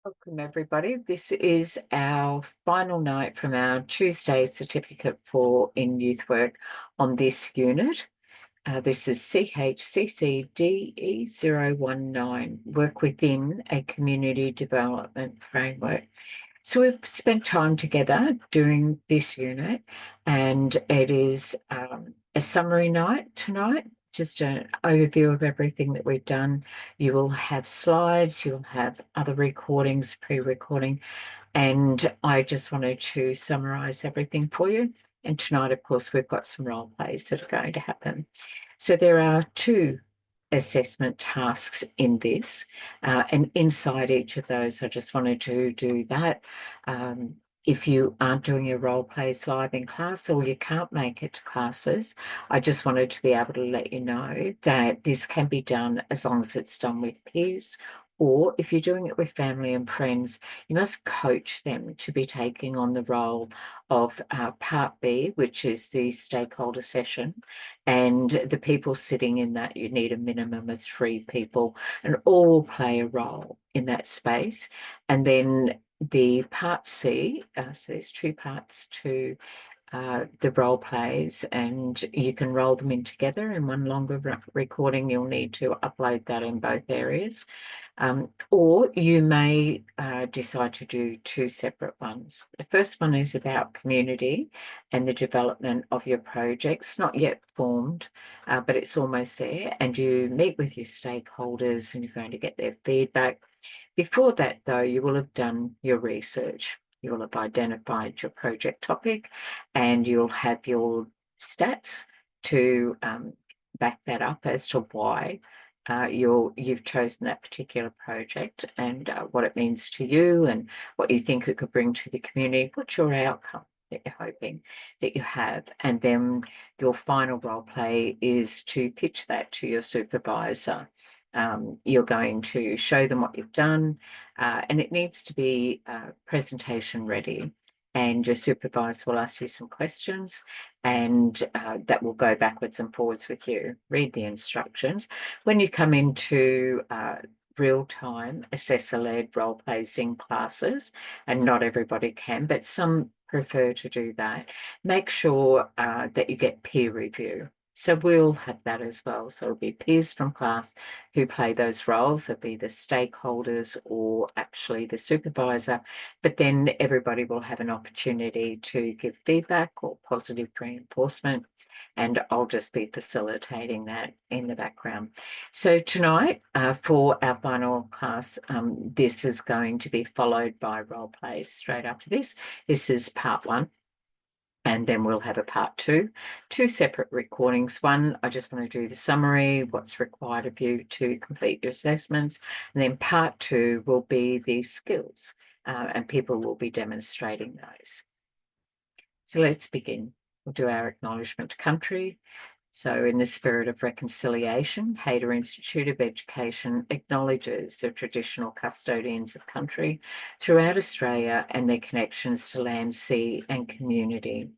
Welcome, everybody. This is our final night from our Tuesday certificate for in youth work on this unit. This is CHCCDE019, work within a community development framework. So we've spent time together doing this unit, and it is a summary night tonight, just an overview of everything that we've done. You will have slides, you'll have other recordings, pre-recording, and I just wanted to summarize everything for you. And tonight, of course, we've got some role plays that are going to happen. So there are two assessment tasks in this, and inside each of those, I just wanted to do that. If you aren't doing your role plays live in class or you can't make it to classes, I just wanted to be able to let you know that this can be done as long as it's done with peers, or if you're doing it with family and friends, you must coach them to be taking on the role of part B, which is the stakeholder session. And the people sitting in that, you need a minimum of 3 people and all play a role in that space. And then the part C, so there's 2 parts to the role plays, and you can roll them in together in one longer recording. You'll need to upload that in both areas. Or you may decide to do 2 separate ones. The first one is about community and the development of your projects, not yet formed, but it's almost there. And you meet with your stakeholders and you're going to get their feedback. Before that, though, you will have done your research. You'll have identified your project topic and you'll have your stats to back that up as to why you've chosen that particular project and what it means to you and what you think it could bring to the community. What's your outcome that you're hoping that you have? And then your final role play is to pitch that to your supervisor. You're going to show them what you've done, and it needs to be presentation ready. And your supervisor will ask you some questions, and that will go backwards and forwards with you. Read the instructions. When you come into real-time assessor-led role plays in classes, and not everybody can, but some prefer to do that, make sure that you get peer review. So we'll have that as well. So it'll be peers from class who play those roles. It'll be the stakeholders or actually the supervisor, but then everybody will have an opportunity to give feedback or positive reinforcement, and I'll just be facilitating that in the background. So tonight, for our final class, this is going to be followed by role plays straight after this. This is part 1. And then we'll have a part 2, 2 separate recordings. One, I just want to do the summary, what's required of you to complete your assessments. And then part 2 will be the skills, and people will be demonstrating those. So let's begin. We'll do our acknowledgement to country. So in the spirit of reconciliation, Hayter Institute of Education acknowledges the traditional custodians of country throughout Australia and their connections to land, sea and community.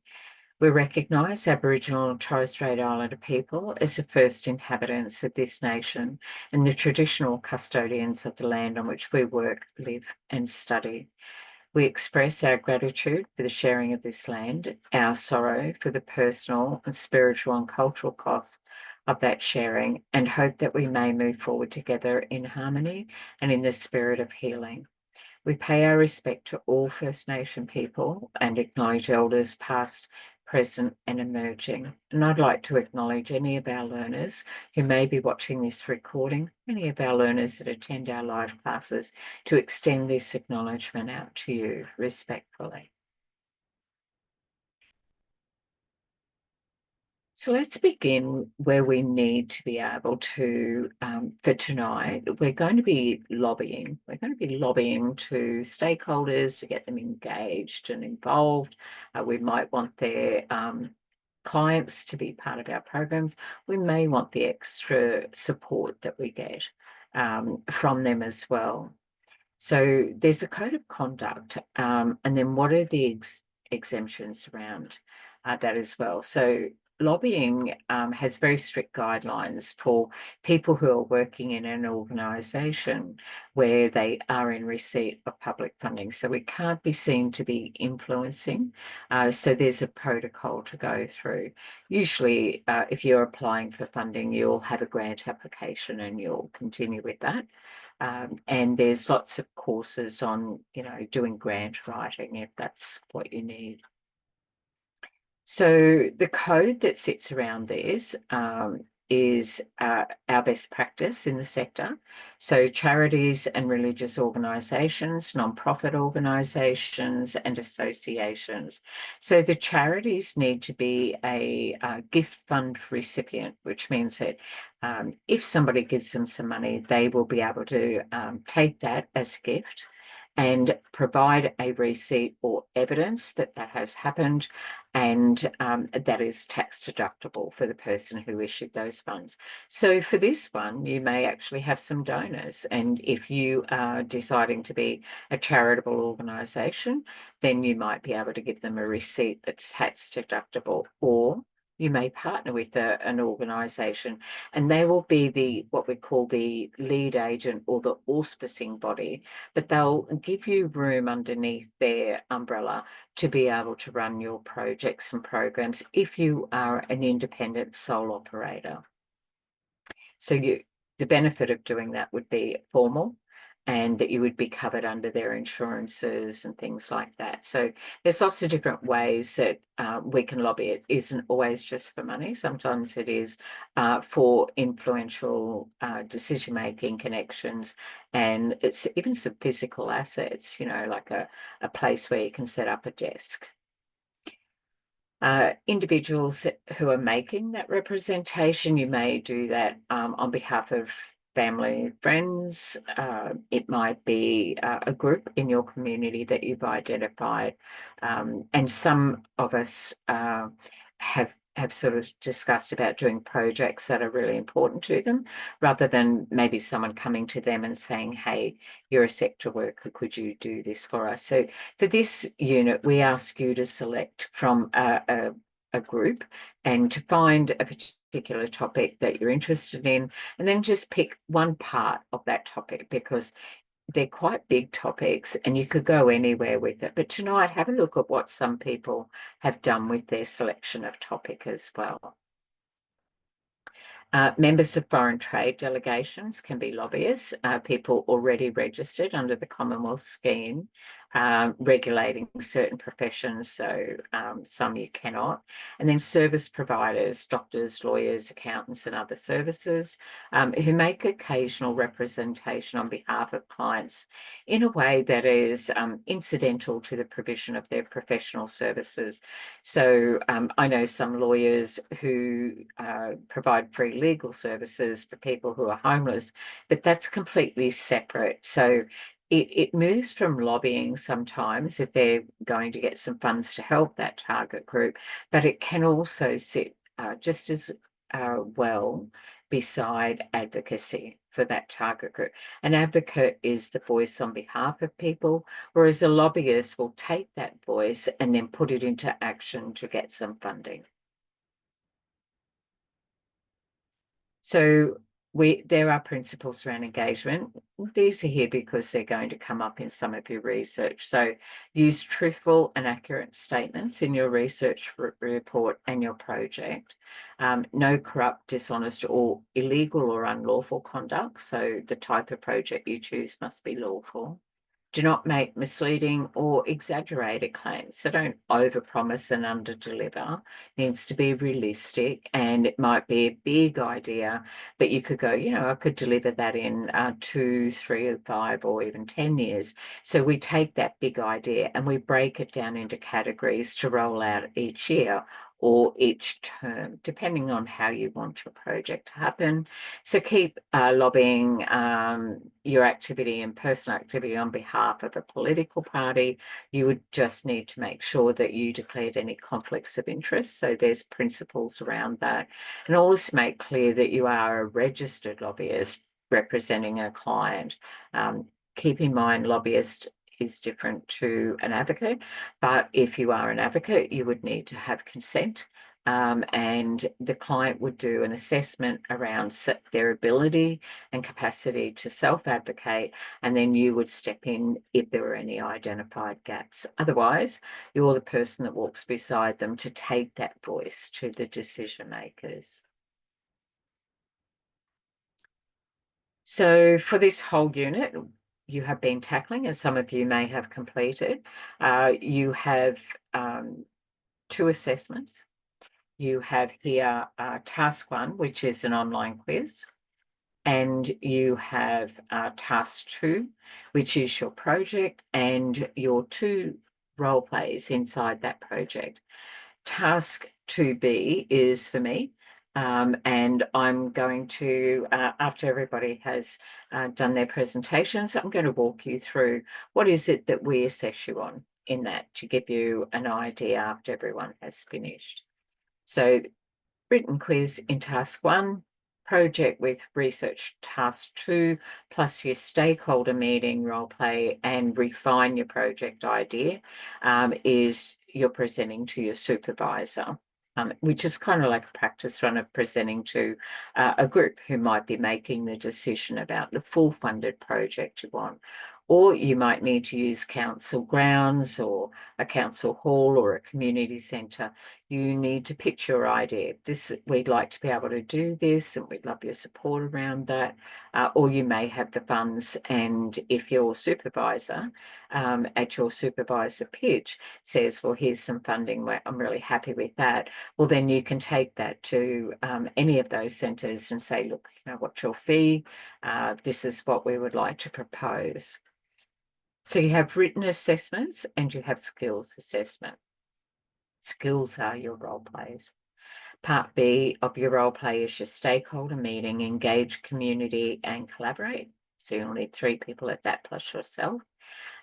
We recognise Aboriginal and Torres Strait Islander people as the first inhabitants of this nation and the traditional custodians of the land on which we work, live and study. We express our gratitude for the sharing of this land, our sorrow for the personal and spiritual and cultural costs of that sharing, and hope that we may move forward together in harmony and in the spirit of healing. We pay our respect to all First Nation people and acknowledge elders past, present and emerging. And I'd like to acknowledge any of our learners who may be watching this recording, any of our learners that attend our live classes, to extend this acknowledgement out to you respectfully. So let's begin where we need to be able to, for tonight, we're going to be lobbying. We're going to be lobbying to stakeholders to get them engaged and involved. We might want their clients to be part of our programs. We may want the extra support that we get from them as well. So there's a code of conduct, and then what are the exemptions around that as well. So lobbying has very strict guidelines for people who are working in an organisation where they are in receipt of public funding. So we can't be seen to be influencing. So there's a protocol to go through. Usually, if you're applying for funding, you'll have a grant application and you'll continue with that. And there's lots of courses on, doing grant writing if that's what you need. So the code that sits around this is our best practice in the sector. So charities and religious organisations, non-profit organisations and associations. So the charities need to be a gift fund recipient, which means that if somebody gives them some money, they will be able to take that as a gift and provide a receipt or evidence that that has happened, and that is tax deductible for the person who issued those funds. So for this one, you may actually have some donors, and if you are deciding to be a charitable organisation, then you might be able to give them a receipt that's tax deductible, or you may partner with an organisation and they will be what we call the lead agent or the auspicing body, but they'll give you room underneath their umbrella to be able to run your projects and programs if you are an independent sole operator. So the benefit of doing that would be formal, and that you would be covered under their insurances and things like that. So there's lots of different ways that we can lobby. It isn't always just for money. Sometimes it is for influential decision-making connections, and it's even some physical assets, like a place where you can set up a desk. Individuals who are making that representation, you may do that on behalf of family, friends. It might be a group in your community that you've identified. And some of us have sort of discussed about doing projects that are really important to them, rather than maybe someone coming to them and saying, hey, you're a sector worker, could you do this for us? So for this unit, we ask you to select from a group and to find a particular topic that you're interested in, and then just pick one part of that topic, because they're quite big topics and you could go anywhere with it. But tonight, have a look at what some people have done with their selection of topic as well. Members of foreign trade delegations can be lobbyists, people already registered under the Commonwealth scheme, regulating certain professions, so some you cannot. And then service providers, doctors, lawyers, accountants and other services, who make occasional representation on behalf of clients in a way that is incidental to the provision of their professional services. So I know some lawyers who provide free legal services for people who are homeless, but that's completely separate. So it moves from lobbying sometimes if they're going to get some funds to help that target group, but it can also sit just as well beside advocacy for that target group. An advocate is the voice on behalf of people, whereas a lobbyist will take that voice and then put it into action to get some funding. So there are principles around engagement. These are here because they're going to come up in some of your research. So use truthful and accurate statements in your research report and your project. No corrupt, dishonest or illegal or unlawful conduct. So the type of project you choose must be lawful. Do not make misleading or exaggerated claims. So don't overpromise and underdeliver. It needs to be realistic, and it might be a big idea, but you could go, I could deliver that in 2, 3, 5, or even 10 years. So we take that big idea and we break it down into categories to roll out each year or each term, depending on how you want your project to happen. So keep lobbying your activity and personal activity on behalf of a political party. You would just need to make sure that you declared any conflicts of interest. So there's principles around that. And always make clear that you are a registered lobbyist representing a client. Keep in mind, lobbyist is different to an advocate, but if you are an advocate, you would need to have consent and the client would do an assessment around their ability and capacity to self-advocate, and then you would step in if there were any identified gaps. Otherwise, you're the person that walks beside them to take that voice to the decision makers. So for this whole unit, you have been tackling, as some of you may have completed, you have 2 assessments. You have here task 1, which is an online quiz, and you have task 2, which is your project and your 2 role plays inside that project. Task 2B is for me, and I'm going to, after everybody has done their presentations, I'm going to walk you through what is it that we assess you on in that, to give you an idea after everyone has finished. So written quiz in task 1, project with research task 2, plus your stakeholder meeting role play and refine your project idea, is you're presenting to your supervisor. Which is kind of like a practice run of presenting to a group who might be making the decision about the full funded project you want. Or you might need to use council grounds or a council hall or a community centre. You need to pitch your idea. We'd like to be able to do this, and we'd love your support around that. Or you may have the funds, and if your supervisor at your supervisor pitch says, well, here's some funding, I'm really happy with that, well, then you can take that to any of those centres and say, look, what's your fee? This is what we would like to propose. So you have written assessments and you have skills assessment. Skills are your role plays. Part B of your role play is your stakeholder meeting, engage community and collaborate. So you'll need 3 people at that plus yourself.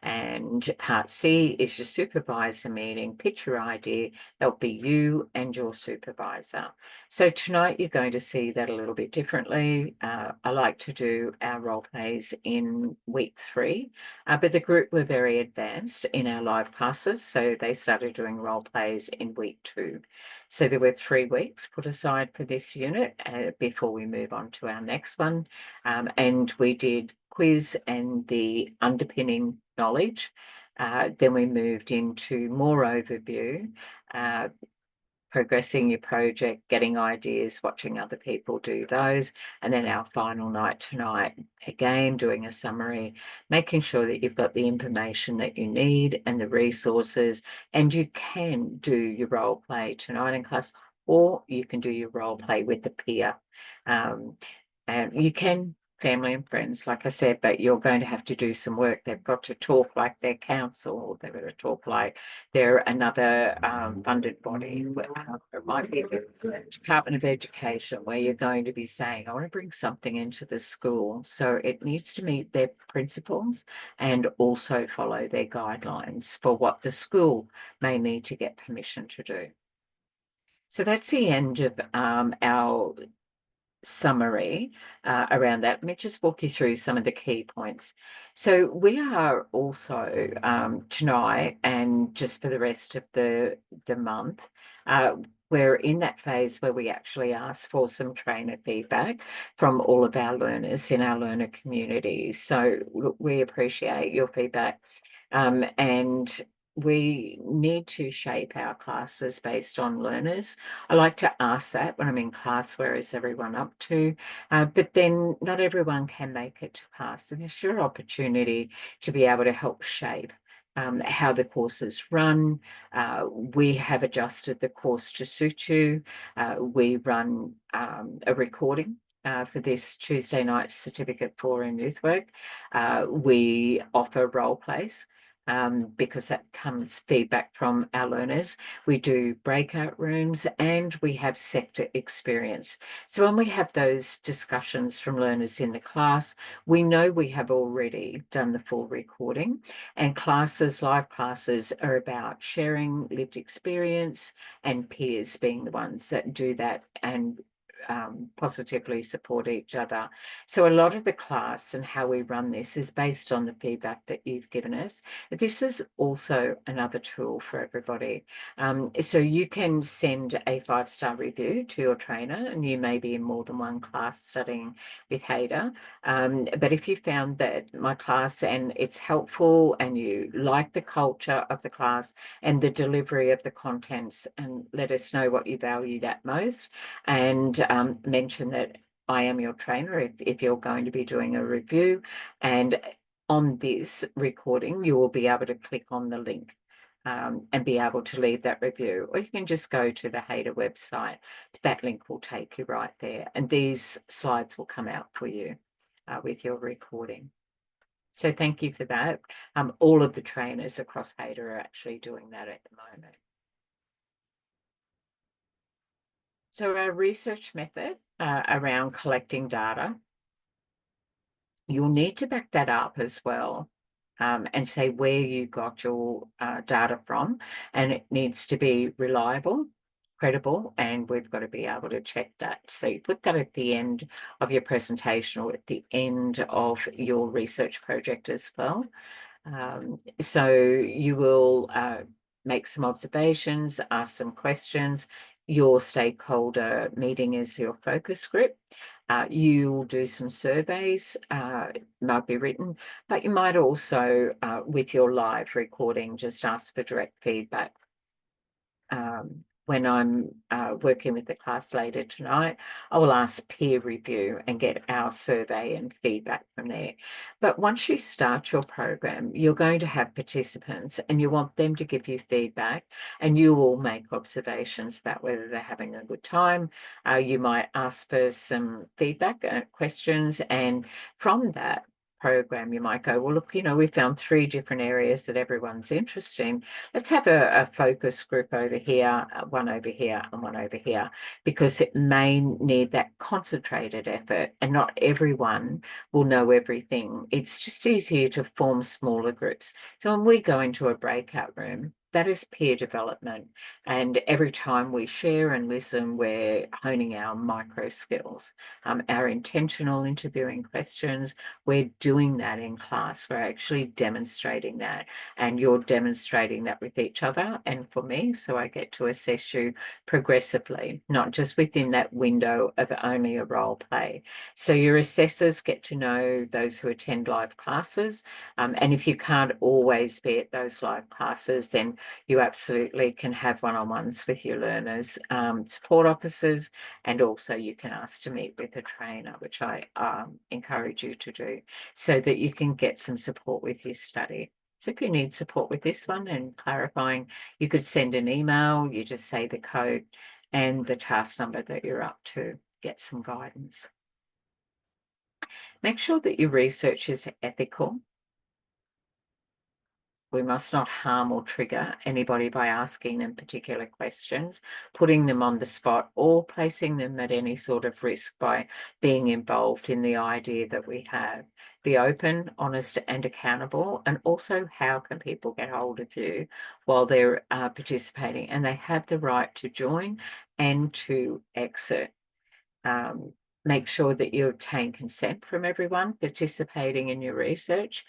And part C is your supervisor meeting, pitch your idea. That'll be you and your supervisor. So tonight you're going to see that a little bit differently. I like to do our role plays in week 3, but the group were very advanced in our live classes, so they started doing role plays in week 2. So there were 3 weeks put aside for this unit before we move on to our next one, and we did quiz and the underpinning knowledge. Then we moved into more overview, progressing your project, getting ideas, watching other people do those. And then our final night tonight, again, doing a summary, making sure that you've got the information that you need and the resources, and you can do your role play tonight in class, or you can do your role play with a peer. And you can family and friends, like I said, but you're going to have to do some work. They've got to talk like their council, or they've got to talk like they're another funded body. It might be the Department of Education, where you're going to be saying, I want to bring something into the school. So it needs to meet their principles and also follow their guidelines for what the school may need to get permission to do. So that's the end of our summary around that. Let me just walk you through some of the key points. So we are also tonight, and just for the rest of the month, we're in that phase where we actually ask for some trainer feedback from all of our learners in our learner communities. So we appreciate your feedback, and we need to shape our classes based on learners. I like to ask that when I'm in class, where is everyone up to? But then not everyone can make it to class. So this is your opportunity to be able to help shape how the courses run. We have adjusted the course to suit you. We run a recording for this Tuesday night certificate for in youth work. We offer role plays, because that comes feedback from our learners. We do breakout rooms and we have sector experience. So when we have those discussions from learners in the class, we know we have already done the full recording, and live classes are about sharing lived experience and peers being the ones that do that and positively support each other. So a lot of the class and how we run this is based on the feedback that you've given us. This is also another tool for everybody. So you can send a 5-star review to your trainer, and you may be in more than one class studying with Hader. But if you found that my class and it's helpful and you like the culture of the class and the delivery of the contents, and let us know what you value that most, and mention that I am your trainer if you're going to be doing a review. And on this recording, you will be able to click on the link and be able to leave that review. Or you can just go to the Hader website. That link will take you right there. And these slides will come out for you with your recording. So thank you for that. All of the trainers across Hader are actually doing that at the moment. So our research method around collecting data, you'll need to back that up as well and say where you got your data from, and it needs to be reliable, credible, and we've got to be able to check that. So you put that at the end of your presentation or at the end of your research project as well. So you will make some observations, ask some questions. Your stakeholder meeting is your focus group. You will do some surveys, might be written, but you might also, with your live recording, just ask for direct feedback. When I'm working with the class later tonight, I will ask peer review and get our survey and feedback from there. But once you start your program, you're going to have participants and you want them to give you feedback, and you will make observations about whether they're having a good time. You might ask for some feedback, questions, and from that program, you might go, well, look, we found 3 different areas that everyone's interested in. Let's have a focus group over here, one over here, and one over here, because it may need that concentrated effort, and not everyone will know everything. It's just easier to form smaller groups. So when we go into a breakout room, that is peer development. And every time we share and listen, we're honing our micro skills, our intentional interviewing questions. We're doing that in class. We're actually demonstrating that, and you're demonstrating that with each other and for me. So I get to assess you progressively, not just within that window of only a role play. So your assessors get to know those who attend live classes. And if you can't always be at those live classes, then you absolutely can have one-on-ones with your learners, support officers, and also you can ask to meet with a trainer, which I encourage you to do, so that you can get some support with your study. So if you need support with this one and clarifying, you could send an email, you just say the code and the task number that you're up to, get some guidance. Make sure that your research is ethical. We must not harm or trigger anybody by asking them particular questions, putting them on the spot, or placing them at any sort of risk by being involved in the idea that we have. Be open, honest, and accountable. And also, how can people get hold of you while they're participating? And they have the right to join and to exit. Make sure that you obtain consent from everyone participating in your research.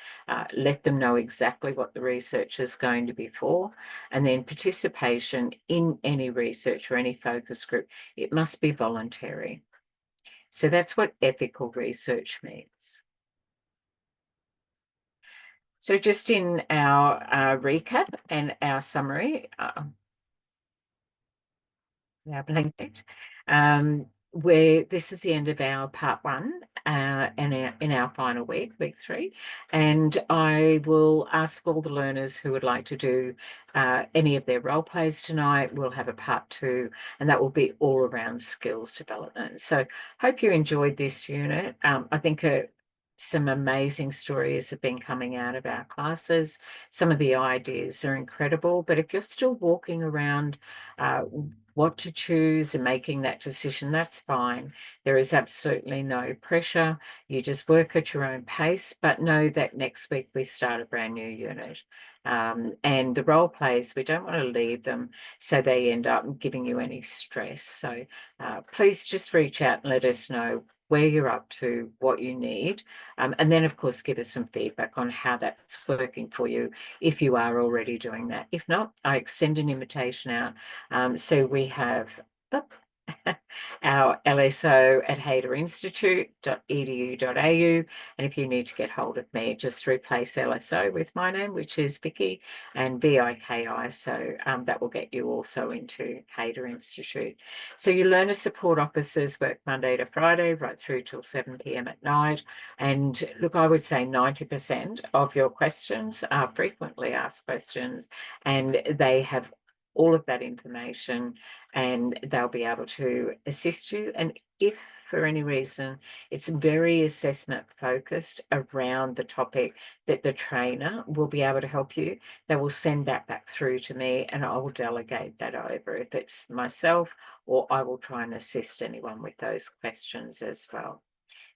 Let them know exactly what the research is going to be for. And then participation in any research or any focus group, it must be voluntary. So that's what ethical research means. So just in our recap and our summary, our blanket, where this is the end of our part 1 and in our final week 3, and I will ask all the learners who would like to do any of their role plays tonight. We'll have a part 2, and that will be all around skills development. So hope you enjoyed this unit. I think some amazing stories have been coming out of our classes. Some of the ideas are incredible, but if you're still walking around what to choose and making that decision, that's fine. There is absolutely no pressure. You just work at your own pace, but know that next week we start a brand new unit. And the role plays, we don't want to leave them so they end up giving you any stress. So please just reach out and let us know where you're up to, what you need, and then of course give us some feedback on how that's working for you if you are already doing that. If not, I extend an invitation out. So we have our LSO at hayderinstitute.edu.au, and if you need to get hold of me, just replace LSO with my name, which is Vicky, and VIKI, so that will get you also into Hayder Institute. So your learner support officers work Monday to Friday right through till 7 p.m. at night, and look, I would say 90% of your questions are frequently asked questions, and they have all of that information and they'll be able to assist you. And if for any reason it's very assessment focused around the topic that the trainer will be able to help you, they will send that back through to me and I will delegate that over if it's myself, or I will try and assist anyone with those questions as well.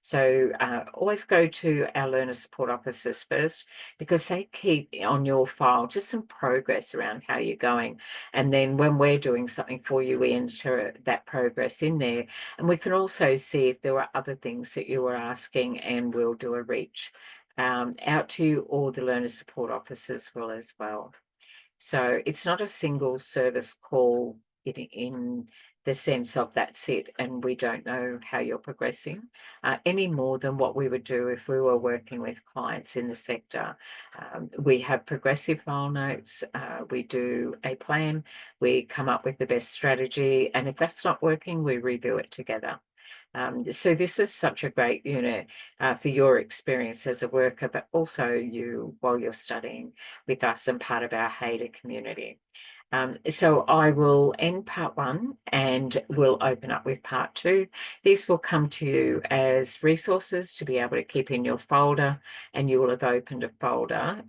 So always go to our learner support officers first, because they keep on your file just some progress around how you're going. And then when we're doing something for you, we enter that progress in there. And we can also see if there were other things that you were asking, and we'll do a reach out to you, or the learner support officers will as well. So it's not a single service call in the sense of that's it and we don't know how you're progressing, any more than what we would do if we were working with clients in the sector. We have progressive file notes, we do a plan, we come up with the best strategy, and if that's not working, we review it together. So this is such a great unit for your experience as a worker, but also you while you're studying with us and part of our Hayder community. So I will end part 1 and we'll open up with part 2. These will come to you as resources to be able to keep in your folder, and you will have opened a folder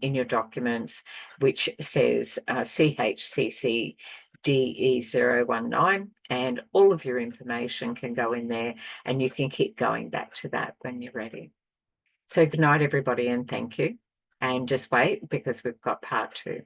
in your documents which says CHCCDE019, and all of your information can go in there and you can keep going back to that when you're ready. So good night everybody, and thank you, and just wait because we've got part 2.